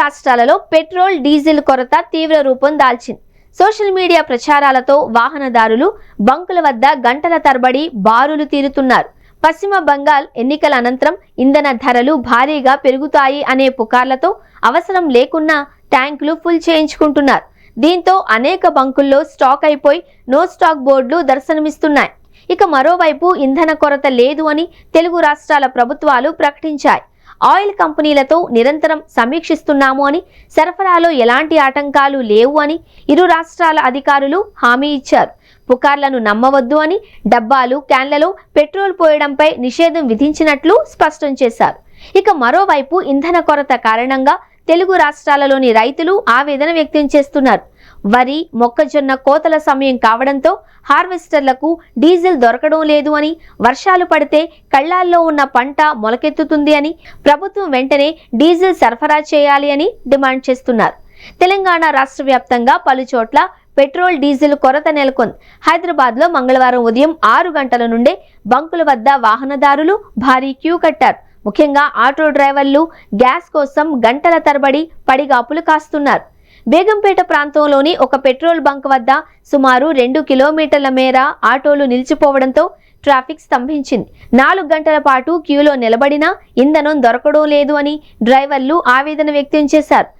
రాష్ట్రాలలో petrol diesel కొరత తీవ్ర రూపం దాల్చింది. సోషల్ మీడియా ప్రచారాలతో వాహనదారులు బంకుల వద్ద గంటల తరబడి బారులు తీరుతున్నారు. పశ్చిమ బంగాల్ ఎన్నికల అనంతరం ఇంధన ధరలు భారీగా పెరుగుతాయి అనే పుకార్లతో అవసరం లేకున్నా ట్యాంకులు ఫుల్ చేయించుకుంటున్నారు. దీంతో అనేక బంకుల్లో స్టాక్ అయిపోయి నో స్టాక్ బోర్డులు దర్శనమిస్తున్నాయి. ఇక మరోవైపు ఇంధన కొరత లేదు అని తెలుగు రాష్ట్రాల ప్రభుత్వాలు ప్రకటించాయి. ఆయిల్ కంపెనీలతో నిరంతరం సమీక్షిస్తున్నాము అని, సరఫరాలో ఎలాంటి ఆటంకాలు లేవు అని ఇరు రాష్ట్రాల అధికారులు హామీ ఇచ్చారు. పుకార్లను నమ్మవద్దు అని, డబ్బాలు క్యాన్లలో పెట్రోల్ పోయడంపై నిషేధం విధించినట్లు స్పష్టం చేశారు. ఇక మరోవైపు ఇంధన కొరత కారణంగా తెలుగు రాష్ట్రాలలోని రైతులు ఆవేదన వ్యక్తం చేస్తున్నారు. వరి, మొక్కజొన్న కోతల సమయం కావడంతో హార్వెస్టర్లకు డీజిల్ దొరకడం లేదు అని, వర్షాలు పడితే కళ్ళాల్లో ఉన్న పంట మొలకెత్తుతుంది అని, ప్రభుత్వం వెంటనే డీజిల్ సరఫరా చేయాలి అని డిమాండ్ చేస్తున్నారు. తెలంగాణ రాష్ట్ర వ్యాప్తంగా పలు చోట్ల పెట్రోల్ డీజిల్ కొరత నెలకొంది. హైదరాబాద్లో మంగళవారం ఉదయం 6 గంటల నుండే బంకుల వద్ద వాహనదారులు భారీ క్యూ కట్టారు. ముఖ్యంగా ఆటో డ్రైవర్లు గ్యాస్ కోసం గంటల తరబడి పడిగాపులు కాస్తున్నారు. బేగంపేట ప్రాంతంలోని ఒక పెట్రోల్ బంక్ వద్ద సుమారు 2 కిలోమీటర్ల మేర ఆటోలు నిలిచిపోవడంతో ట్రాఫిక్ స్తంభించింది. 4 గంటల పాటు క్యూలో నిలబడినా ఇంధనం దొరకడం లేదు అని డ్రైవర్లు ఆవేదన వ్యక్తం చేశారు.